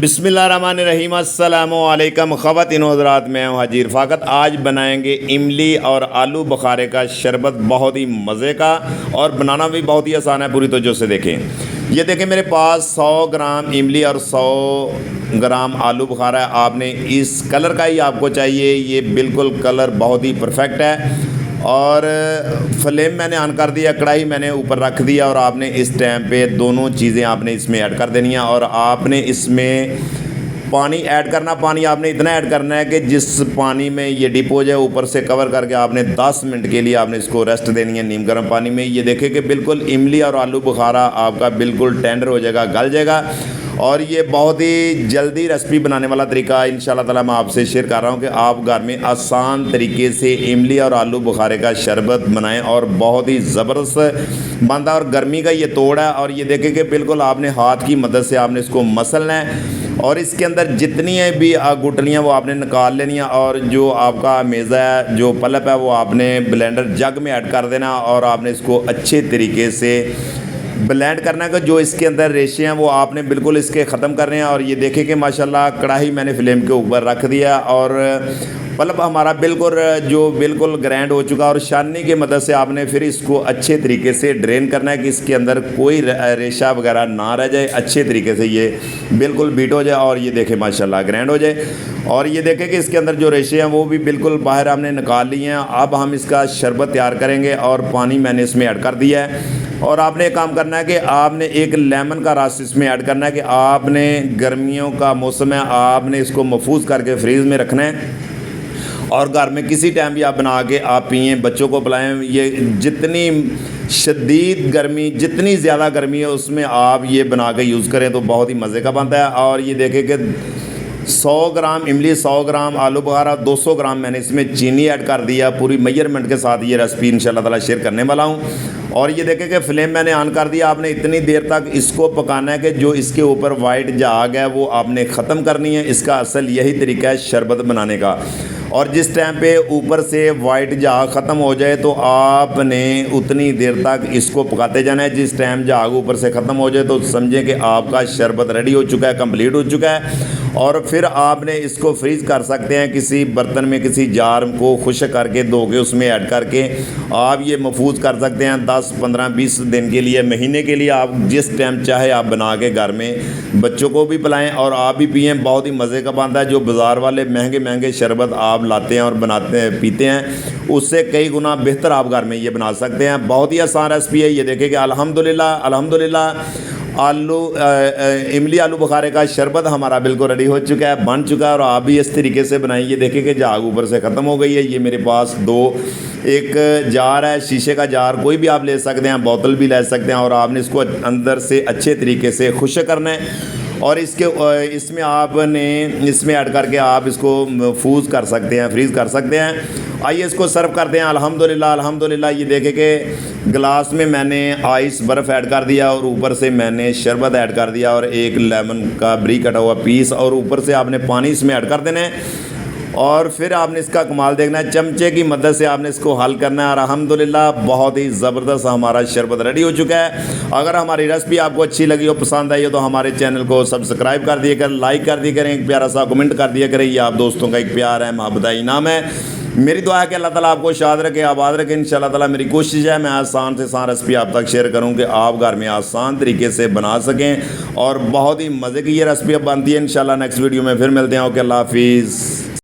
बिस्मिल्लाहिर्रहमानिर्रहीम अस्सलामुअलैकुम ख़वातीन हज़रात, मैं हूँ हाजी रफ़ाकत। आज बनाएंगे इमली और आलू बुखारे का शरबत, बहुत ही मज़े का और बनाना भी बहुत ही आसान है। पूरी तवज्जो से देखें। ये देखें, मेरे पास 100 ग्राम इमली और 100 ग्राम आलू बुखारा है। आपने इस कलर का ही आपको चाहिए, ये बिल्कुल कलर बहुत ही परफेक्ट है। और फ्लेम मैंने ऑन कर दिया, कढ़ाई मैंने ऊपर रख दिया और आपने इस टाइम पे दोनों चीज़ें आपने इसमें ऐड कर देनी है। और आपने इसमें पानी ऐड करना, पानी आपने इतना ऐड करना है कि जिस पानी में ये डिप हो जाए, ऊपर से कवर करके आपने 10 मिनट के लिए आपने इसको रेस्ट देनी है नीम गर्म पानी में। ये देखें कि बिल्कुल इमली और आलू बुखारा आपका बिल्कुल टेंडर हो जाएगा, गल जाएगा। और ये बहुत ही जल्दी रेसिपी बनाने वाला तरीका इंशाल्लाह ताला मैं आपसे शेयर कर रहा हूँ कि आप घर में आसान तरीके से इमली और आलू बुखारे का शरबत बनाएं और बहुत ही ज़बरदस्त बनता है। और गर्मी का ये तोड़ है। और ये देखें कि बिल्कुल आपने हाथ की मदद से आपने इसको मसलना है और इसके अंदर जितनी भी गुठलियाँ वो आपने निकाल लेनी है। और जो आपका मेज़ा है, जो पल्प है, वो आपने ब्लेंडर जग में ऐड कर देना और आपने इसको अच्छे तरीके से ब्लेंड करना है कि जो इसके अंदर रेशे हैं वो आपने बिल्कुल इसके ख़त्म करने हैं। और ये देखें कि माशाल्लाह कढ़ाई मैंने फ्लेम के ऊपर रख दिया और पल्प हमारा बिल्कुल ग्राइंड हो चुका। और छाननी की मदद से आपने फिर इसको अच्छे तरीके से ड्रेन करना है कि इसके अंदर कोई रेशा वगैरह ना रह जाए, अच्छे तरीके से ये बिल्कुल बीट हो जाए। और ये देखें माशाल्लाह ग्राइंड हो जाए। और ये देखें कि इसके अंदर जो रेशे हैं वो भी बिल्कुल बाहर हमने निकाल लिए हैं। अब हम इसका शरबत तैयार करेंगे और पानी मैंने इसमें ऐड कर दिया है। और आपने एक काम करना है कि आपने एक लेमन का रस इसमें ऐड करना है कि आपने गर्मियों का मौसम है, आपने इसको महफूज करके फ्रीज़ में रखना है और घर में किसी टाइम भी आप बना के आप पिए, बच्चों को पिलाएं। ये जितनी शदीद गर्मी, जितनी ज़्यादा गर्मी है उसमें आप ये बना के यूज़ करें तो बहुत ही मज़े का बनता है। और ये देखें कि 100 ग्राम इमली, 100 ग्राम आलू बुखारा, 200 ग्राम मैंने इसमें चीनी ऐड कर दिया। पूरी मेजरमेंट के साथ ये रेसिपी इंशाल्लाह ताला शेयर करने वाला हूँ। और ये देखें कि फ्लेम मैंने ऑन कर दिया। आपने इतनी देर तक इसको पकाना है कि जो इसके ऊपर वाइट झाग है वो आपने ख़त्म करनी है। इसका असल यही तरीका है शरबत बनाने का। और जिस टाइम पे ऊपर से वाइट झाग ख़त्म हो जाए तो आपने उतनी देर तक इसको पकाते जाना है। जिस टाइम झाग ऊपर से ख़त्म हो जाए तो समझें कि आपका शरबत रेडी हो चुका है, कंप्लीट हो चुका है। और फिर आपने इसको फ्रीज़ कर सकते हैं किसी बर्तन में, किसी जार को खुश्क करके धो के उसमें ऐड करके आप ये महफूज कर सकते हैं 10, 15, 20 दिन के लिए, महीने के लिए। आप जिस टाइम चाहे आप बना के घर में बच्चों को भी पिलाएं और आप भी पिएँ। बहुत ही मज़े का बनता है। जो बाज़ार वाले महंगे महंगे शरबत आप लाते हैं और बनाते हैं, पीते हैं, उससे कई गुना बेहतर आप घर में ये बना सकते हैं। बहुत ही आसान रेसिपी है। ये देखें कि अल्हम्दुलिल्लाह इमली आलू बुखारे का शरबत हमारा बिल्कुल रेडी हो चुका है, बन चुका है। और आप भी इस तरीके से बनाइए। ये देखें कि झाग ऊपर से ख़त्म हो गई है। ये मेरे पास एक जार है, शीशे का जार, कोई भी आप ले सकते हैं, बोतल भी ले सकते हैं। और आपने इसको अंदर से अच्छे तरीके से खुश्क करना है और इसमें आपने इसमें ऐड करके आप इसको महफूज कर सकते हैं, फ्रीज़ कर सकते हैं। आइए इसको सर्व करते हैं। अल्हम्दुलिल्लाह ये देखें कि गिलास में मैंने आइस बर्फ़ ऐड कर दिया और ऊपर से मैंने शरबत ऐड कर दिया और एक लेमन का बारीक कटा हुआ पीस, और ऊपर से आपने पानी इसमें ऐड कर देना है। और फिर आपने इसका कमाल देखना है, चमचे की मदद से आपने इसको हल करना है। और अल्हम्दुलिल्लाह बहुत ही ज़बरदस्त हमारा शरबत रेडी हो चुका है। अगर हमारी रेसिपी आपको अच्छी लगी हो, पसंद आई हो, तो हमारे चैनल को सब्सक्राइब कर दिया करें, लाइक कर दिया करें, एक प्यारा सा कमेंट कर दिया करें। ये आप दोस्तों का एक प्यार है, मोहब्बत का इनाम है। मेरी दुआ है कि अल्लाह ताला आपको शाद रखे, आबाद रखे इंशाल्लाह ताला। मेरी कोशिश है मैं आसान से आसान रेसिपी आप तक शेयर करूं कि आप घर में आसान तरीके से बना सकें। और बहुत ही मज़े की ये रेसिपी अब बनती है। इंशाल्लाह नेक्स्ट वीडियो में फिर मिलते हैं। ओके, अल्लाह हाफिज़।